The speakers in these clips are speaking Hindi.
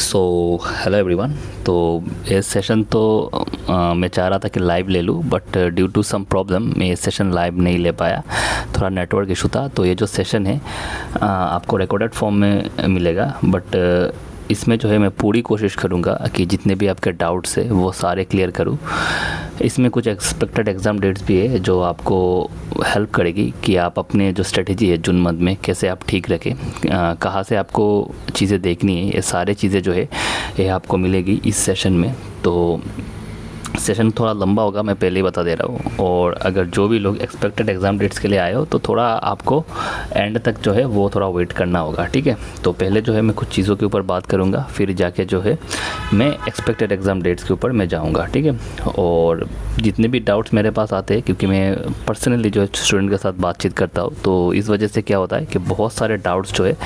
So hello everyone. तो ये सेशन तो मैं चाह रहा था कि लाइव ले लूँ, but due to some problem मैं ये सेशन लाइव नहीं ले पाया। थोड़ा नेटवर्क इशू था। तो ये जो सेशन है आपको रिकॉर्डेड फॉर्म में मिलेगा, बट इसमें जो है मैं पूरी कोशिश करूँगा कि जितने भी आपके डाउट्स है वो सारे क्लियर करूँ। इसमें कुछ एक्सपेक्टेड एग्ज़ाम डेट्स भी है जो आपको हेल्प करेगी कि आप अपने जो स्ट्रेटजी है जून मंथ में कैसे आप ठीक रखें, कहाँ से आपको चीज़ें देखनी है, ये सारे चीज़ें जो है ये आपको मिलेगी इस सेशन में। तो सेशन थोड़ा लंबा होगा, मैं पहले ही बता दे रहा हूँ। और अगर जो भी लोग एक्सपेक्टेड एग्ज़ाम डेट्स के लिए आए हो तो थोड़ा आपको एंड तक जो है वो थोड़ा वेट करना होगा, ठीक है। तो पहले जो है मैं कुछ चीज़ों के ऊपर बात करूँगा, फिर जाके जो है मैं एक्सपेक्टेड एग्ज़ाम डेट्स के ऊपर मैं जाऊँगा, ठीक है। और जितने भी डाउट्स मेरे पास आते हैं, क्योंकि मैं पर्सनली जो है स्टूडेंट के साथ बातचीत करता हूँ, तो इस वजह से क्या होता है कि बहुत सारे डाउट्स जो है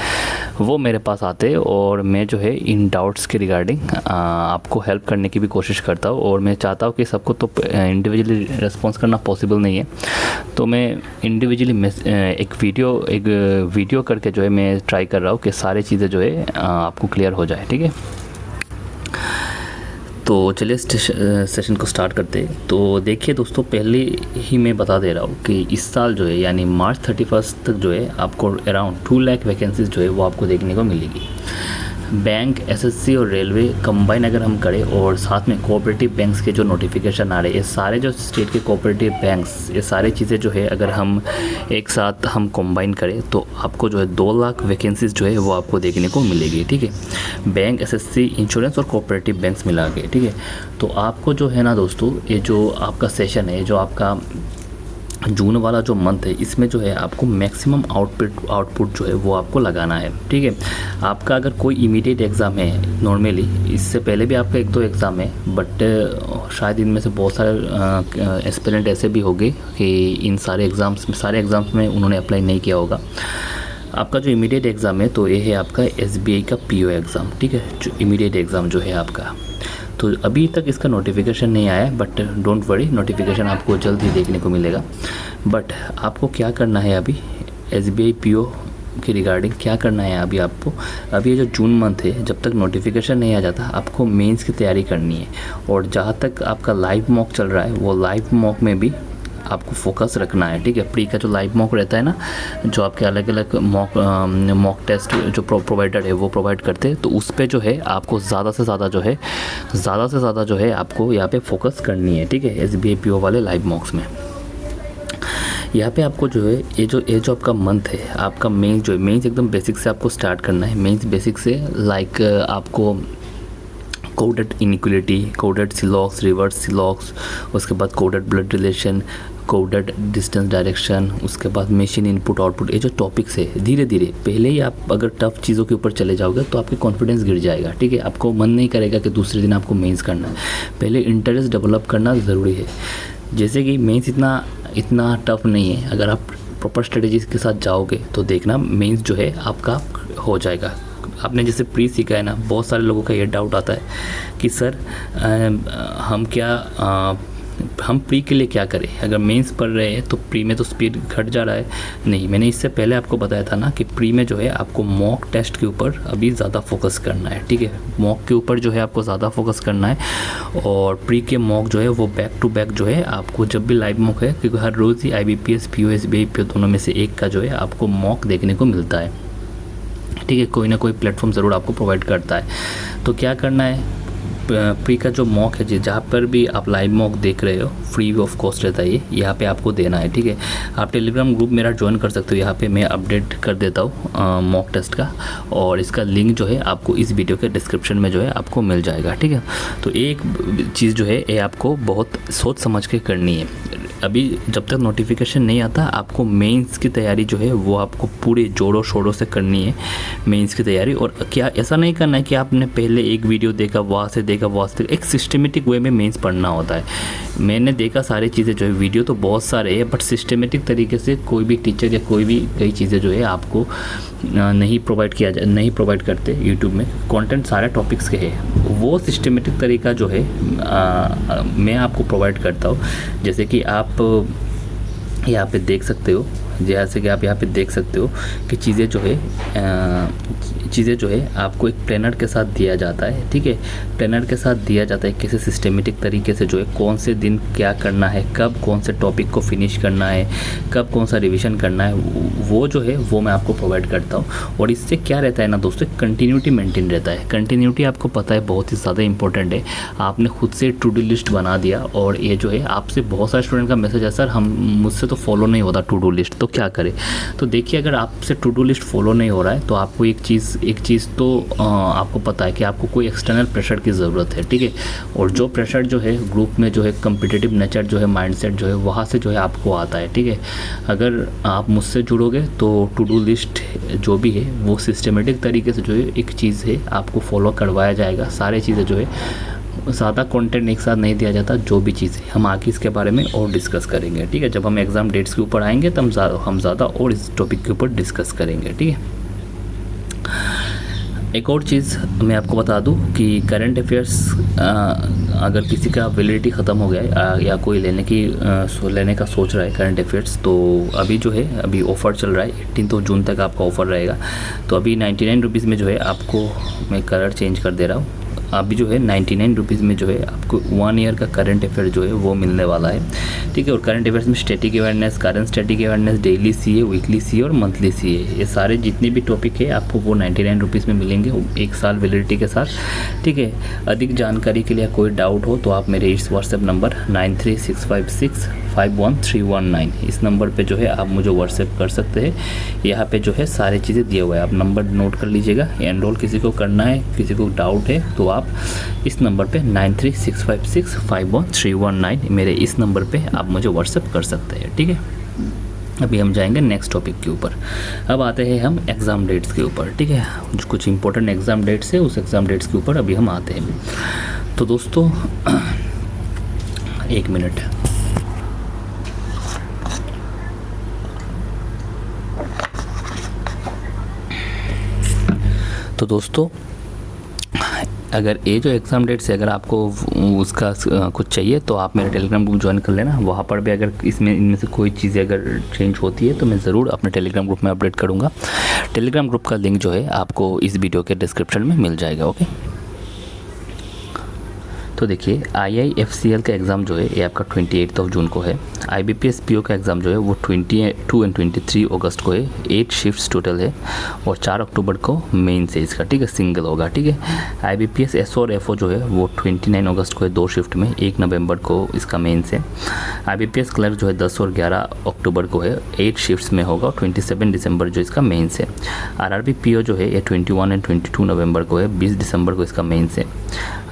वो मेरे पास आते हैं और मैं जो है इन डाउट्स के रिगार्डिंग आपको हेल्प करने की भी कोशिश करता हूँ। और मैं चाहता हूँ कि सबको तो इंडिविजुअली रिस्पॉन्स करना पॉसिबल नहीं है, तो मैं इंडिविजुअली एक वीडियो करके जो है मैं ट्राई कर रहा हूँ कि सारी चीज़ें जो है आपको क्लियर हो जाए, ठीक है। तो चलिए सेशन को स्टार्ट करते हैं। तो देखिए दोस्तों, पहले ही मैं बता दे रहा हूँ कि इस साल जो है यानी मार्च 31 तक जो है आपको अराउंड 2 लाख वैकेंसीज जो है वो आपको देखने को मिलेगी। बैंक, एसएससी और रेलवे कंबाइन अगर हम करें और साथ में कोऑपरेटिव बैंक्स के जो नोटिफिकेशन आ रहे हैं, ये सारे जो स्टेट के कोऑपरेटिव बैंक्स, ये सारी चीज़ें जो है अगर हम एक साथ हम कंबाइन करें तो आपको जो है 2 लाख वैकेंसीज जो है वो आपको देखने को मिलेगी, ठीक है। बैंक, एसएससी, इंश्योरेंस और कोऑपरेटिव बैंक्स मिला के, ठीक है। तो आपको जो है ना दोस्तों, ये जो आपका सेशन है, जो आपका जून वाला जो मंथ है, इसमें जो है आपको मैक्सिमम आउटपुट जो है वो आपको लगाना है, ठीक है। आपका अगर कोई इमीडिएट एग्ज़ाम है, नॉर्मली इससे पहले भी आपका 1-2 एग्ज़ाम है, बट शायद इनमें से बहुत सारे एस्पिरेंट ऐसे भी होंगे कि इन सारे एग्ज़ाम्स में उन्होंने अप्लाई नहीं किया होगा। आपका जो इमीडिएट एग्ज़ाम है तो ये है आपका एसबीआई का पीओ एग्ज़ाम, ठीक है, जो इमीडिएट एग्ज़ाम जो है आपका। तो अभी तक इसका नोटिफिकेशन नहीं आया है, बट डोंट वरी, नोटिफिकेशन आपको जल्द ही देखने को मिलेगा। बट आपको क्या करना है अभी एसबीआई पीओ के रिगार्डिंग क्या करना है अभी आपको, अभी ये जो जून मंथ है, जब तक नोटिफिकेशन नहीं आ जाता आपको मेंस की तैयारी करनी है। और जहाँ तक आपका लाइव मॉक चल रहा है, वो लाइव मॉक में भी आपको फोकस रखना है, ठीक है। प्री का जो लाइव मॉक रहता है ना, जो आपके अलग अलग मॉक टेस्ट जो प्रोवाइडर है वो प्रोवाइड करते हैं, तो उस पर जो है आपको ज़्यादा से ज़्यादा जो है आपको यहाँ पे फोकस करनी है, ठीक है। एसबीआई पीओ वाले लाइव मॉक्स में यहाँ पे आपको जो है ये जो आपका मंथ है, आपका मेंस जो है, मेंस एकदम बेसिक से आपको स्टार्ट करना है। मेंस बेसिक से लाइक आपको कोडेड इनइक्वलिटी, कोडेड सिलॉक्स, रिवर्स सिलॉक्स, उसके बाद coded blood relation, coded distance direction, उसके बाद मशीन इनपुट आउटपुट, ये जो टॉपिक्स है धीरे धीरे पहले ही आप अगर टफ चीज़ों के ऊपर चले जाओगे तो आपकी कॉन्फिडेंस गिर जाएगा, ठीक है। आपको मन नहीं करेगा कि दूसरे दिन आपको मेंस करना है। पहले इंटरेस्ट डेवलप करना ज़रूरी है। जैसे कि मेंस इतना टफ नहीं है, अगर आप प्रॉपर स्ट्रेटजीज के साथ जाओगे तो देखना मेंस जो है आपका हो जाएगा। आपने जैसे प्री सीखा है ना, बहुत सारे लोगों का ये डाउट आता है कि सर हम प्री के लिए क्या करें, अगर मेंस पढ़ रहे हैं तो प्री में तो स्पीड घट जा रहा है। नहीं, मैंने इससे पहले आपको बताया था ना कि प्री में जो है आपको मॉक टेस्ट के ऊपर अभी ज़्यादा फोकस करना है, ठीक है। मॉक के ऊपर जो है आपको ज़्यादा फोकस करना है। और प्री के मॉक जो है वो बैक टू बैक जो है आपको जब भी लाइव मॉक है, क्योंकि हर रोज़ ही IBPS पीओ एसबीआई पीओ दोनों में से एक का जो है आपको मॉक देखने को मिलता है, ठीक है। कोई ना कोई प्लेटफॉर्म ज़रूर आपको प्रोवाइड करता है। तो क्या करना है, प्री का जो मॉक है, जहाँ पर भी आप लाइव मॉक देख रहे हो, फ्री ऑफ कॉस्ट रहता है ये, यहाँ पे आपको देना है, ठीक है। आप टेलीग्राम ग्रुप मेरा ज्वाइन कर सकते हो, यहाँ पे मैं अपडेट कर देता हूँ मॉक टेस्ट का, और इसका लिंक जो है आपको इस वीडियो के डिस्क्रिप्शन में जो है आपको मिल जाएगा, ठीक है। तो एक चीज़ जो है ये आपको बहुत सोच समझ के करनी है। अभी जब तक नोटिफिकेशन नहीं आता आपको मेंस की तैयारी जो है वो आपको पूरे जोरों शोरों से करनी है, मेंस की तैयारी। और क्या ऐसा नहीं करना है कि आपने पहले एक वीडियो देखा, वहाँ से देखा, एक सिस्टमेटिक वे में मेंस पढ़ना होता है। मैंने देखा सारी चीज़ें जो है, वीडियो तो बहुत सारे हैं, बट सिस्टमेटिक तरीके से कोई भी टीचर या कोई भी कई चीज़ें जो है आपको नहीं प्रोवाइड करते यूट्यूब में। कंटेंट सारे टॉपिक्स के हैं, वो सिस्टमेटिक तरीका जो है मैं आपको प्रोवाइड करता हूँ। जैसे कि आप यहाँ पे देख सकते हो, जैसे कि आप यहाँ पे देख सकते हो कि चीज़ें जो है चीज़ें जो है आपको एक प्लानर के साथ दिया जाता है, ठीक है। प्लानर के साथ दिया जाता है कैसे सिस्टमेटिक तरीके से जो है कौन से दिन क्या करना है, कब कौन से टॉपिक को फिनिश करना है, कब कौन सा रिवीजन करना है, वो जो है वो मैं आपको प्रोवाइड करता हूँ। और इससे क्या रहता है ना दोस्तों, कंटिन्यूटी मेंटेन रहता है। कंटिन्यूटी आपको पता है बहुत ही ज़्यादा इंपॉर्टेंट है। आपने खुद से टू डू लिस्ट बना दिया और ये जो है आपसे बहुत सारे स्टूडेंट का मैसेज है, सर हम मुझसे तो फॉलो नहीं होता टू डू लिस्ट, तो क्या करें। तो देखिए, अगर आपसे टू डू लिस्ट फॉलो नहीं हो रहा है तो आपको एक चीज़ तो आपको पता है कि आपको कोई एक्सटर्नल प्रेशर की ज़रूरत है, ठीक है। और जो प्रेशर जो है ग्रुप में जो है कम्पिटिटिव नेचर जो है, माइंडसेट जो है वहाँ से जो है आपको आता है, ठीक है। अगर आप मुझसे जुड़ोगे तो टू डू लिस्ट जो भी है वो सिस्टमेटिक तरीके से जो है एक चीज़ है आपको फॉलो करवाया जाएगा। सारे चीज़ें जो है, ज़्यादा कंटेंट एक साथ नहीं दिया जाता। जो भी चीज़ है हम आगे इसके बारे में और डिस्कस करेंगे, ठीक है। जब हम एग्ज़ाम डेट्स के ऊपर आएंगे तब हम ज़्यादा और इस टॉपिक के ऊपर डिस्कस करेंगे, ठीक है। एक और चीज़ मैं आपको बता दूं कि करंट अफेयर्स अगर किसी का वैलिडिटी ख़त्म हो गया है या कोई लेने का सोच रहा है करंट अफेयर्स, तो अभी जो है अभी ऑफ़र चल रहा है 18 जून तक आपका ऑफ़र रहेगा। तो अभी 99 रुपीज़ में जो है आपको मैं कलर चेंज कर दे रहा हूँ। अभी जो है 99 रुपीज़ में जो है आपको 1 ईयर का करंट अफेयर जो है वो मिलने वाला है, ठीक है। और करंट अफेयर्स में static awareness, current static awareness, daily CA, weekly CA और मंथली सीए, ये सारे जितने भी टॉपिक है आपको वो 99 रुपीज़ में मिलेंगे 1 साल वैलिडिटी के साथ, ठीक है। अधिक जानकारी के लिए कोई डाउट हो तो आप मेरे इस व्हाट्सएप नंबर 9365651319 इस नंबर पे जो है आप मुझे व्हाट्सएप कर सकते हैं। यहाँ पे जो है सारी चीज़ें दिए हुए हैं, आप नंबर नोट कर लीजिएगा। एनरोल किसी को करना है, किसी को डाउट है तो आप इस नंबर पे 9365651319 मेरे इस नंबर पे आप मुझे व्हाट्सएप कर सकते हैं, ठीक है। अभी हम जाएंगे नेक्स्ट टॉपिक के ऊपर। अब आते हैं हम एग्ज़ाम डेट्स के ऊपर, ठीक है। कुछ इंपॉर्टेंट एग्ज़ाम डेट्स है, उस एग्ज़ाम डेट्स के ऊपर अभी हम आते हैं। तो दोस्तों 1 मिनट। तो दोस्तों अगर ये जो एग्ज़ाम डेट्स है, अगर आपको उसका कुछ चाहिए तो आप मेरे टेलीग्राम ग्रुप ज्वाइन कर लेना। वहाँ पर भी अगर इनमें से कोई चीज़ें अगर चेंज होती है तो मैं ज़रूर अपने टेलीग्राम ग्रुप में अपडेट करूँगा। टेलीग्राम ग्रुप का लिंक जो है आपको इस वीडियो के डिस्क्रिप्शन में मिल जाएगा, ओके। तो देखिए IIFCL का एग्ज़ाम जो है ये आपका 28 जून को है। IBPS PO का एग्ज़ाम जो है वो 22 और 23 अगस्त को है। 8 शिफ्ट्स टोटल है और 4 अक्टूबर को मेंस है इसका, ठीक है, सिंगल होगा, ठीक है। IBPS SO और FO जो है वो 29 अगस्त को है 2 शिफ्ट में, 1 नवंबर को इसका मेंस है। IBPS क्लर्क जो है 10 और 11 अक्टूबर को है, 8 शिफ्ट्स में होगा और 27 दिसंबर जो इसका मेंस है। RRB PO जो है ये 21 और 22 नवंबर को है, 20 दिसंबर को इसका मेंस है।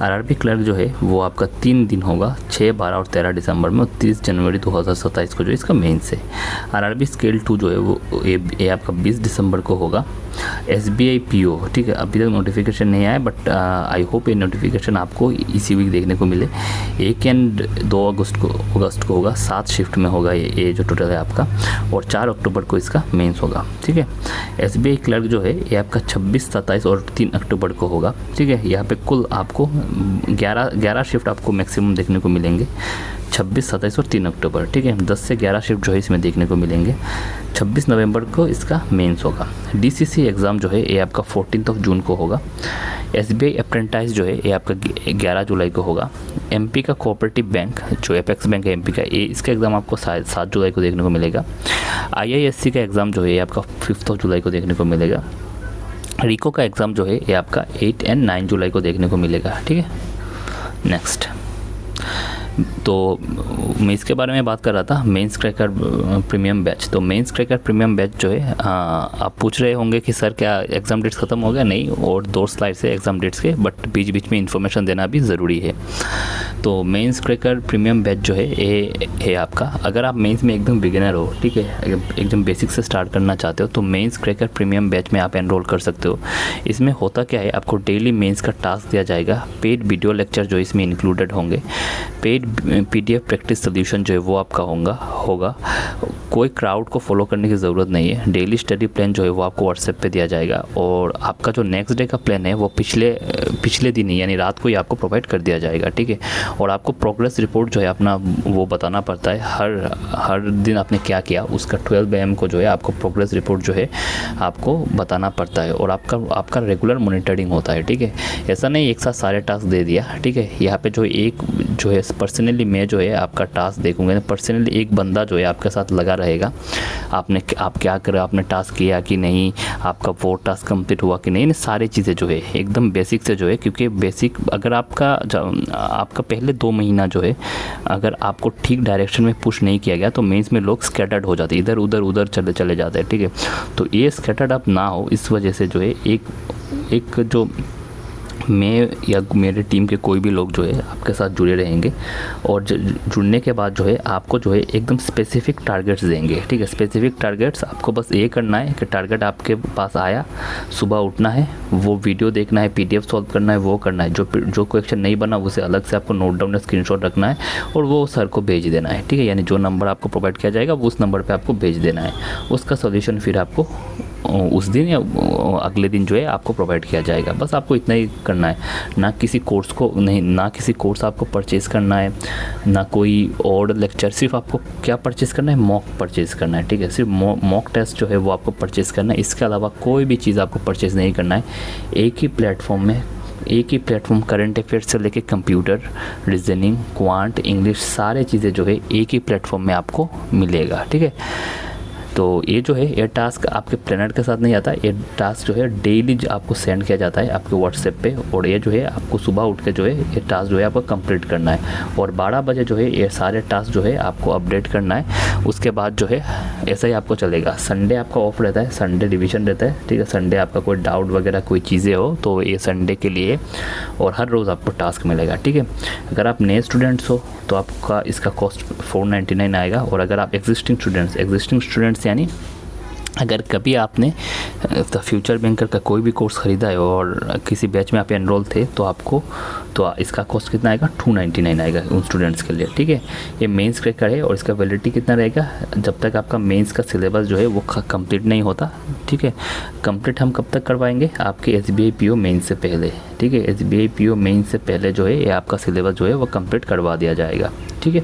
RRB क्लर्क जो है वो आपका 3 दिन होगा, 6, 12 और 13 दिसंबर में, और 30 जनवरी 2027 को जो इसका मेंस है। RRB स्केल 2 जो है वो ये आपका 20 दिसंबर को होगा। SBI PO, ठीक है, अभी तक नोटिफिकेशन नहीं आया बट आई होप ये नोटिफिकेशन आपको इसी वीक देखने को मिले। 1 और 2 अगस्त को होगा, 7 शिफ्ट में होगा ये जो टोटल है आपका, और 4 अक्टूबर को इसका मेंस होगा, ठीक है। SBI क्लर्क जो है ये आपका 26, 27 और 3 अक्टूबर को होगा, ठीक है। यहाँ पे कुल आपको 11 शिफ्ट आपको मैक्सिमम देखने को मिलेंगे, 26, 27 और 3 अक्टूबर, ठीक है। 10 से 11 शिफ्ट जो है इसमें देखने को मिलेंगे। 26 नवंबर को इसका मेंस होगा। DCC एग्ज़ाम जो है ये आपका 14 जून को होगा। SBI अप्रेंटाइज जो है ये आपका 11 जुलाई को होगा। MP का कोऑपरेटिव बैंक जो एपेक्स बैंक है MP का, ये इसका एग्ज़ाम आपको 7 जुलाई को देखने को मिलेगा। IISc का एग्ज़ाम जो है ये आपका 5 जुलाई को देखने को मिलेगा। रिको का एग्ज़ाम जो है ये आपका 8 और 9 जुलाई को देखने को मिलेगा, ठीक है। नेक्स्ट, तो मैं इसके बारे में बात कर रहा था, मेंस क्रैकर प्रीमियम बैच। तो मेंस क्रैकर प्रीमियम बैच जो है आप पूछ रहे होंगे कि सर क्या एग्ज़ाम डेट्स ख़त्म हो गया? नहीं, और 2 स्लाइड से एग्ज़ाम डेट्स के, बट बीच बीच में इन्फॉर्मेशन देना भी ज़रूरी है। तो मेंस क्रैकर प्रीमियम बैच जो है ये है आपका, अगर आप मेंस में एकदम बिगिनर हो, ठीक है, एकदम बेसिक से स्टार्ट करना चाहते हो तो मेंस क्रैकर प्रीमियम बैच में आप एनरोल कर सकते हो। इसमें होता क्या है, आपको डेली मेंस का टास्क दिया जाएगा, पेड वीडियो लेक्चर जो इसमें इंक्लूडेड होंगे, पेड PDF प्रैक्टिस सोल्यूशन जो है वो आपका होगा। कोई क्राउड को फॉलो करने की ज़रूरत नहीं है। डेली स्टडी प्लान जो है वो आपको व्हाट्सएप पे दिया जाएगा, और आपका जो नेक्स्ट डे का प्लान है वो पिछले दिन ही यानी रात को ही आपको प्रोवाइड कर दिया जाएगा, ठीक है। और आपको प्रोग्रेस रिपोर्ट जो है अपना वो बताना पड़ता है, हर दिन आपने क्या किया उसका 12 AM को जो है आपको प्रोग्रेस रिपोर्ट जो है आपको बताना पड़ता है, और आपका रेगुलर मॉनिटरिंग होता है, ठीक है। ऐसा नहीं एक साथ सारे टास्क दे दिया, ठीक है। यहाँ पे जो है पर्सनली मैं जो है आपका टास्क देखूंगा, पर्सनली एक बंदा जो है आपके साथ लगा रहेगा। आप क्या करें, आपने टास्क किया कि नहीं, आपका वो टास्क कंप्लीट हुआ कि नहीं, सारी चीज़ें जो है एकदम बेसिक से जो है, क्योंकि बेसिक अगर आपका पहले 2 महीना जो है अगर आपको ठीक डायरेक्शन में पुश नहीं किया गया तो मेंस में लोग स्कैटर्ड हो जाते हैं, इधर उधर चले जाते हैं, ठीक है। तो ये स्कैटर्ड आप ना हो, इस वजह से जो है एक जो मैं या मेरे टीम के कोई भी लोग जो है आपके साथ जुड़े रहेंगे, और जुड़ने के बाद जो है आपको जो है एकदम स्पेसिफिक टारगेट्स देंगे, ठीक है। स्पेसिफिक टारगेट्स आपको बस ये करना है कि टारगेट आपके पास आया, सुबह उठना है, वो वीडियो देखना है, PDF सॉल्व करना है, वो करना है, जो क्वेश्चन नहीं बना उसे अलग से आपको नोट डाउन या स्क्रीनशॉट रखना है और वो सर को भेज देना है, ठीक है। यानी जो नंबर आपको प्रोवाइड किया जाएगा वो उस नंबर पर आपको भेज देना है, उसका सोल्यूशन फिर आपको उस दिन या अगले दिन जो है आपको प्रोवाइड किया जाएगा। बस आपको इतना ही करना है, ना किसी कोर्स आपको परचेज़ करना है, ना कोई और लेक्चर, सिर्फ आपको क्या परचेज़ करना है, मॉक परचेज़ करना है, ठीक है। सिर्फ मॉक टेस्ट जो है वो आपको परचेज़ करना है, इसके अलावा कोई भी चीज़ आपको परचेज़ नहीं करना है। एक ही प्लेटफॉर्म करंट अफेयर्स से लेके कंप्यूटर, रीजनिंग, क्वांट, इंग्लिश, सारे चीज़ें जो है एक ही प्लेटफॉर्म में आपको मिलेगा, ठीक है। तो ये जो है ये टास्क आपके प्लानर के साथ नहीं आता, ये टास्क जो है डेली आपको सेंड किया जाता है आपके व्हाट्सएप पे, और ये जो है आपको सुबह उठ के जो है ये टास्क जो है आपको कंप्लीट करना है, और 12 बजे जो है ये सारे टास्क जो है आपको अपडेट करना है। उसके बाद जो है ऐसा ही आपको चलेगा। संडे आपका ऑफ रहता है, संडे रिवीजन रहता है, ठीक है। संडे आपका कोई डाउट वगैरह कोई चीज़ें हो तो ये संडे के लिए, और हर रोज़ आपको टास्क मिलेगा, ठीक है। अगर आप नए स्टूडेंट्स हो तो आपका इसका कॉस्ट 499 आएगा, और अगर आप एग्जिस्टिंग स्टूडेंट्स यानी अगर कभी आपने द फ्यूचर बैंकर का कोई भी कोर्स ख़रीदा है और किसी बैच में आप एनरोल थे तो इसका कॉस्ट कितना आएगा, 299 आएगा उन स्टूडेंट्स के लिए, ठीक है। ये मेंस क्रैकर है और इसका वैलिडिटी कितना रहेगा, जब तक आपका मेंस का सिलेबस जो है वो कंप्लीट नहीं होता, ठीक है। कंप्लीट हम कब तक करवाएंगे, आपके SBI PO मेंस से पहले, ठीक है। SBI PO मेंस से पहले जो है ये आपका सिलेबस जो है वो कंप्लीट करवा दिया जाएगा, ठीक है।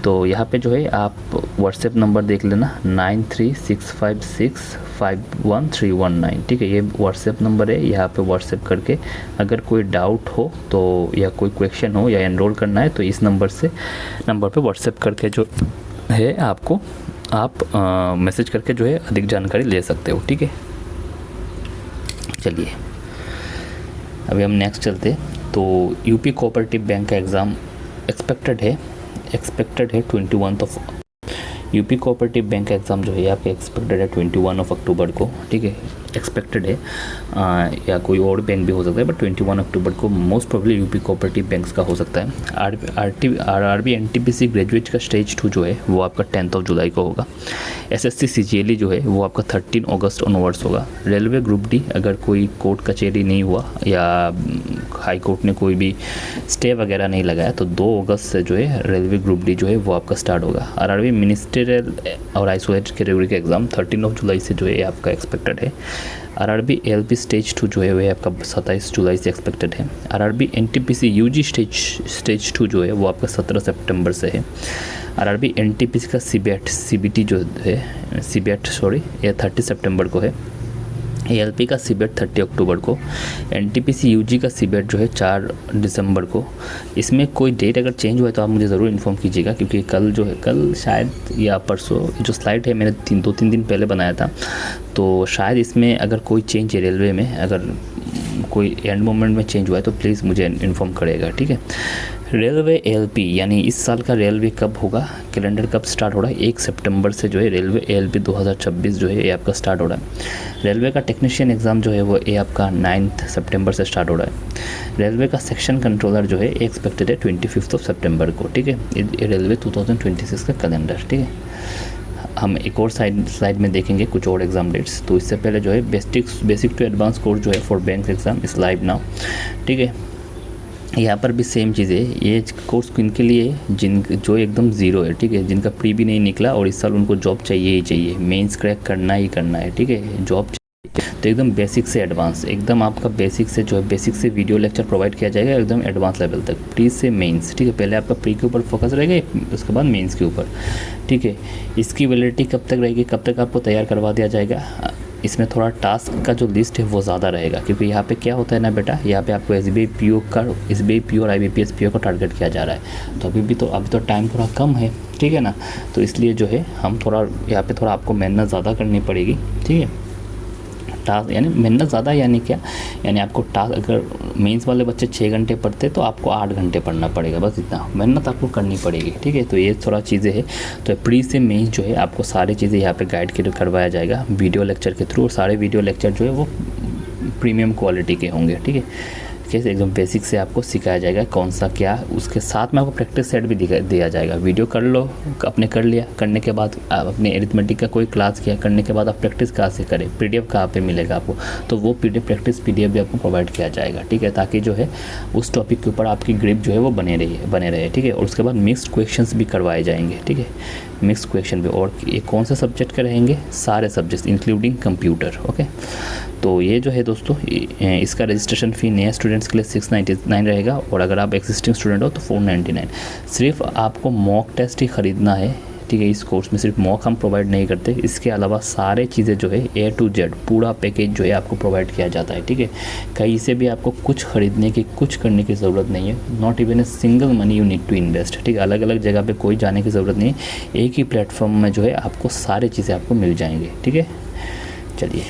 तो यहाँ पे जो है आप व्हाट्सएप नंबर देख लेना 9365651319, ठीक है। ये व्हाट्सएप नंबर है, यहाँ पे व्हाट्सएप करके अगर कोई डाउट हो तो या कोई क्वेश्चन हो या एनरोल करना है तो इस नंबर पे व्हाट्सएप करके जो है आप मैसेज करके जो है अधिक जानकारी ले सकते हो, ठीक है। चलिए अभी हम नेक्स्ट चलते। तो यूपी कोऑपरेटिव बैंक का एग्ज़ाम एक्सपेक्टेड है 21 ऑफ यूपी कोऑपरेटिव बैंक का एग्ज़ाम जो है आपका एक्सपेक्टेड है 21 अक्टूबर को, ठीक है। एक्सपेक्टेड है या कोई और बैंक भी हो सकता है, बट 21 अक्टूबर को most probably UP cooperative banks का हो सकता है। आरआरबी NTPC ग्रेजुएट का स्टेज 2 जो है वो आपका 10 जुलाई को होगा। SSC CGL जो है वो आपका 13 अगस्त ऑनवर्ड्स होगा। रेलवे ग्रुप D अगर कोई कोर्ट कचहरी नहीं हुआ या हाई कोर्ट ने कोई भी स्टे वगैरह नहीं लगाया तो 2 अगस्त से जो है रेलवे ग्रुप D जो है वो आपका स्टार्ट होगा। आरआरबी मिनिस्ट्रियल और आइसोलेटेड कैटेगरी का एग्ज़ाम 13 जुलाई से जो है आपका एक्सपेक्टेड है। आरआरबी LP स्टेज 2 जो है वह आपका 27 जुलाई से एक्सपेक्टेड है। आरआरबी NTPC UG स्टेज 2 जो है वो आपका 17 सितंबर से है। आरआरबी NTPC का CBT जो है ये 30 सितंबर को है। ALP का CBET 30 अक्टूबर को। NTPC UG का CBET जो है 4 दिसंबर को। इसमें कोई डेट अगर चेंज हुआ है तो आप मुझे ज़रूर इन्फॉर्म कीजिएगा, क्योंकि कल शायद या परसों जो स्लाइड है मैंने 2-3 दिन पहले बनाया था, तो शायद इसमें अगर कोई चेंज है रेलवे में, अगर कोई एंड मोमेंट में चेंज हुआ है तो प्लीज़ मुझे इन्फॉर्म करेगा, ठीक है। रेलवे LP यानी इस साल का रेलवे कब होगा, कैलेंडर कब स्टार्ट हो रहा है, 1 सितंबर से जो है रेलवे LP 2026 जो है ये आपका स्टार्ट हो रहा है। रेलवे का टेक्नीशियन एग्ज़ाम जो है वो ये आपका 9 सितंबर से स्टार्ट हो रहा है। रेलवे का सेक्शन कंट्रोलर जो है एक्सपेक्टेड है 25 सितंबर को, ठीक है। रेलवे 2026 का कैलेंडर, ठीक है। हम एक और स्लाइड में देखेंगे कुछ और एग्ज़ाम डेट्स। तो इससे पहले जो है बेसिक टू एडवांस कोर्स जो है फॉर बैंक एग्ज़ाम इस लाइव नाउ, ठीक है। यहाँ पर भी सेम चीज़ है, ये कोर्स किनके लिए है, जो एकदम ज़ीरो है, ठीक है, जिनका प्री भी नहीं निकला और इस साल उनको जॉब चाहिए ही चाहिए, मेंस क्रैक करना ही करना है, ठीक है, जॉब चाहिए। तो एकदम बेसिक से एडवांस, एकदम आपका बेसिक से जो है, बेसिक से वीडियो लेक्चर प्रोवाइड किया जाएगा एकदम एडवांस लेवल तक, प्री से मेंस, ठीक है। पहले आपका प्री के ऊपर फोकस रहेगा, उसके बाद मेंस के ऊपर, ठीक है। इसकी वैलिडिटी कब तक रहेगी, कब तक आपको तैयार करवा दिया जाएगा। इसमें थोड़ा टास्क का जो लिस्ट है वो ज़्यादा रहेगा, क्योंकि यहाँ पे क्या होता है ना बेटा, यहाँ पे आपको SBI PO और IBPS PO को टारगेट किया जा रहा है। तो अभी तो टाइम थोड़ा कम है, ठीक है ना। तो इसलिए जो है हम थोड़ा यहाँ पे थोड़ा आपको मेहनत ज़्यादा करनी पड़ेगी, ठीक है। टास्क यानी मेहनत ज़्यादा, यानी क्या, यानी आपको टास्क, अगर मेंस वाले बच्चे 6 घंटे पढ़ते तो आपको 8 घंटे पढ़ना पड़ेगा, बस इतना मेहनत आपको करनी पड़ेगी, ठीक है। तो ये थोड़ा चीज़ें है। तो प्री से मेंस जो है आपको सारी चीज़ें यहाँ पे गाइड करवाया जाएगा वीडियो लेक्चर के थ्रू, और सारे वीडियो लेक्चर जो है वो प्रीमियम क्वालिटी के होंगे, ठीक है। कैसे एकदम बेसिक से आपको सिखाया जाएगा कौन सा क्या, उसके साथ में आपको प्रैक्टिस सेट भी दिया जाएगा। वीडियो कर लो, आपने कर लिया, करने के बाद आप अपने एरिथमेटिक का कोई क्लास किया, करने के बाद आप प्रैक्टिस कहाँ से करें, PDF कहाँ पे मिलेगा आपको, तो वो प्रैक्टिस PDF भी आपको प्रोवाइड किया जाएगा, ठीक है, ताकि जो है उस टॉपिक के ऊपर आपकी ग्रिप जो है वो बने रहे, ठीक है। और उसके बाद मिक्स्ड क्वेश्चंस भी करवाए जाएंगे, ठीक है, मिक्स क्वेश्चन भी। और ये कौन से सब्जेक्ट के रहेंगे, सारे सब्जेक्ट इंक्लूडिंग कंप्यूटर, ओके। तो ये जो है दोस्तों, इसका रजिस्ट्रेशन फ़ी नए स्टूडेंट्स के लिए 699 रहेगा, और अगर आप एग्जिस्टिंग स्टूडेंट हो तो 499। सिर्फ आपको मॉक टेस्ट ही ख़रीदना है, ठीक है। इस कोर्स में सिर्फ मॉक हम प्रोवाइड नहीं करते, इसके अलावा सारे चीज़ें जो है A to Z पूरा पैकेज जो है आपको प्रोवाइड किया जाता है, ठीक है। कहीं से भी आपको कुछ खरीदने की, कुछ करने की ज़रूरत नहीं है, not even a single money you need to invest, ठीक है। अलग अलग जगह पे कोई जाने की ज़रूरत नहीं है, एक ही प्लेटफॉर्म में जो है आपको सारी चीज़ें आपको मिल जाएंगे, ठीक है। चलिए,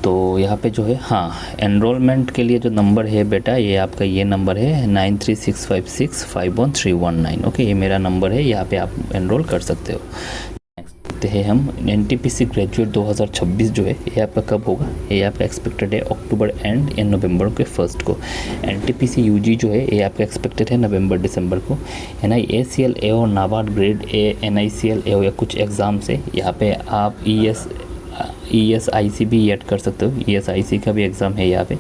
तो यहाँ पे जो है, हाँ, एनरोलमेंट के लिए जो नंबर है बेटा, ये आपका ये नंबर है 9365651319, ओके। ये मेरा नंबर है, यहाँ पे आप एनरोल कर सकते हो। नेक्स्ट है हम NTPC ग्रेजुएट 2026 जो है, ये आपका कब होगा, ये आपका एक्सपेक्टेड है अक्टूबर एंड या नवंबर के फर्स्ट को। NTPC UG जो है ये आपका एक्सपेक्टेड है नवंबर दिसंबर को। NIACL AO NABARD grade A NICL AO या कुछ एग्ज़ाम से यहाँ पे आप ESIC भी ऐड कर सकते हो, ESIC का भी एग्ज़ाम है यहाँ पे।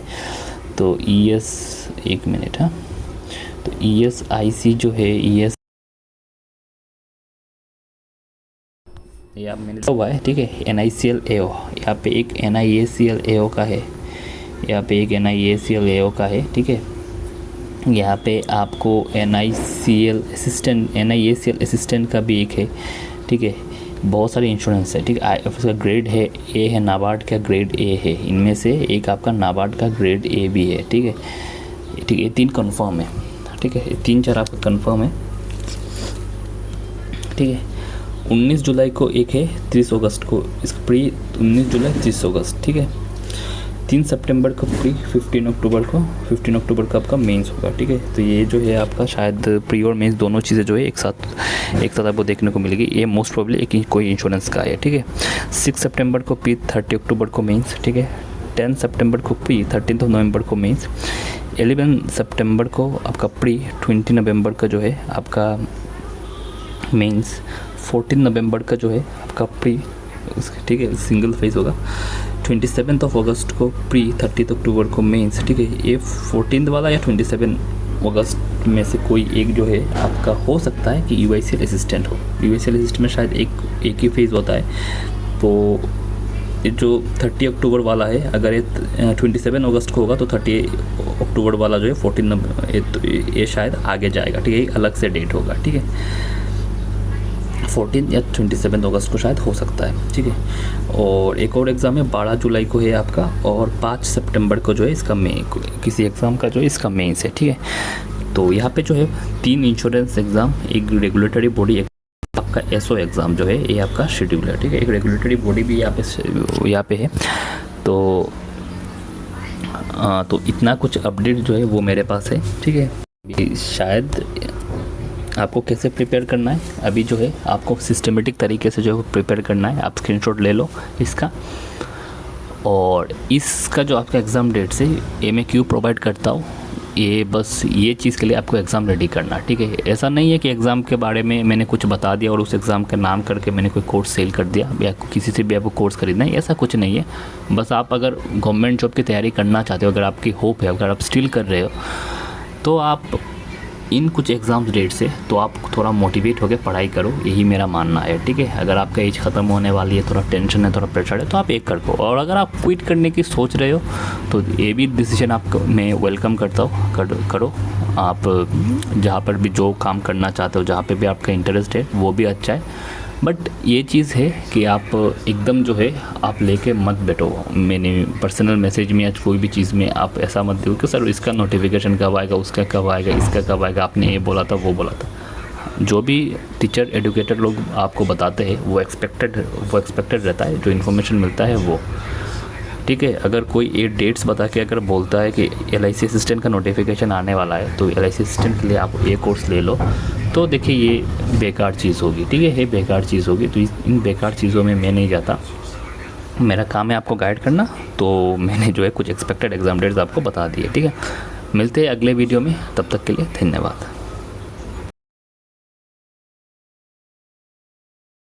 तो एक मिनट, हाँ, तो ESIC जो है, ये आप मैंने हुआ है, ठीक है। NICL AO यहाँ पे एक NIACL AO का है, यहाँ पे एक NIACL AO का है, ठीक है। यहाँ पे आपको NIACL असिस्टेंट का भी एक है, ठीक है। बहुत सारे इंश्योरेंस है, ठीक है। उसका ग्रेड है A है, नाबार्ड का ग्रेड A है, इनमें से एक आपका नाबार्ड का ग्रेड A भी है, ठीक है, ठीक है। ये 3 कन्फर्म है, ठीक है, ये 3-4 आपका कन्फर्म है, ठीक है। 19 जुलाई को एक है, 30 अगस्त को इसका प्री, 19 जुलाई 30 अगस्त, ठीक है। 3 सितंबर को प्री, 15 अक्टूबर को आपका मेंस होगा, ठीक है। तो ये जो है आपका शायद प्री और मेंस दोनों चीज़ें जो है एक साथ आपको देखने को मिलेगी। ये मोस्ट प्रोबेबली एक कोई इंश्योरेंस का है, ठीक है। 6 सितंबर को प्री, 30 अक्टूबर को मेंस, ठीक है। 10 सितंबर को प्री, 13 नवंबर को मेंस। 11 सितंबर को आपका प्री, 20 नवंबर का जो है आपका मेंस। 14 नवंबर का जो है आपका प्री, ठीक है, सिंगल फेज होगा। 27 अगस्त को प्री, 30 अक्टूबर को मेंस, ठीक है। ये 14 वाला या 27 अगस्त में से कोई एक जो है आपका हो सकता है कि UICL असिस्टेंट हो। UICL असिस्टेंट में शायद एक ही फेज़ होता है। तो ये जो 30 अक्टूबर वाला है, अगर ये 27 अगस्त को होगा तो 30 अक्टूबर वाला जो है 14 ये शायद आगे जाएगा, ठीक है, अलग से डेट होगा, ठीक है। 14 या 27 अगस्त को शायद हो सकता है, ठीक है। और एक और एग्ज़ाम है 12 जुलाई को है आपका, और 5 सितंबर को जो है इसका किसी एग्ज़ाम का जो है इसका मेंस है, ठीक है। तो यहाँ पे जो है 3 इंश्योरेंस एग्ज़ाम, एक रेगुलेटरी बॉडी, एक आपका SO एग्ज़ाम जो है ये आपका शेड्यूल है, ठीक है। एक रेगुलेटरी बॉडी भी यहाँ पे है। तो इतना कुछ अपडेट जो है वो मेरे पास है, ठीक है। शायद आपको कैसे प्रिपेयर करना है, अभी जो है आपको सिस्टमेटिक तरीके से जो है प्रिपेयर करना है। आप स्क्रीनशॉट ले लो इसका, और इसका जो आपका एग्ज़ाम डेट से ये मैं क्यों प्रोवाइड करता हूँ, ये बस ये चीज़ के लिए आपको एग्ज़ाम रेडी करना, ठीक है। ऐसा नहीं है कि एग्ज़ाम के बारे में मैंने कुछ बता दिया और उस एग्ज़ाम का नाम करके मैंने कोई कोर्स सेल कर दिया या किसी से भी आपको कोर्स खरीदना है, ऐसा कुछ नहीं है। बस आप अगर गवर्नमेंट जॉब की तैयारी करना चाहते हो, अगर आपकी होप है, अगर आप स्टिल कर रहे हो, तो आप इन कुछ एग्ज़ाम डेट से तो आप थोड़ा मोटिवेट होकर पढ़ाई करो, यही मेरा मानना है, ठीक है। अगर आपका एज ख़त्म होने वाली है, थोड़ा टेंशन है, थोड़ा प्रेशर है, तो आप एक करो। और अगर आप क्विट करने की सोच रहे हो तो ये भी डिसीजन आपको मैं वेलकम करता हूँ, करो। आप जहाँ पर भी जो काम करना चाहते हो, जहाँ पे भी आपका इंटरेस्ट है, वो भी अच्छा है। बट ये चीज़ है कि आप एकदम जो है आप लेके मत बैठो। मैंने पर्सनल मैसेज में या कोई भी चीज़ में आप ऐसा मत दो कि सर इसका नोटिफिकेशन कब आएगा, उसका कब आएगा, इसका कब आएगा, आपने ये बोला था, वो बोला था। जो भी टीचर एडुकेटर लोग आपको बताते हैं वो एक्सपेक्टेड रहता है, जो इन्फॉर्मेशन मिलता है वो, ठीक है। अगर कोई 8 डेट्स बता के अगर बोलता है कि LIC असिस्टेंट का नोटिफिकेशन आने वाला है, तो LIC असिस्टेंट के लिए आप ये कोर्स ले लो, तो देखिए ये बेकार चीज़ होगी, ठीक है, ये बेकार चीज़ होगी। तो इन बेकार चीज़ों में मैं नहीं जाता, मेरा काम है आपको गाइड करना। तो मैंने जो है कुछ एक्सपेक्टेड एग्ज़ाम डेट्स आपको बता दिए, ठीक है। मिलते हैं अगले वीडियो में, तब तक के लिए धन्यवाद।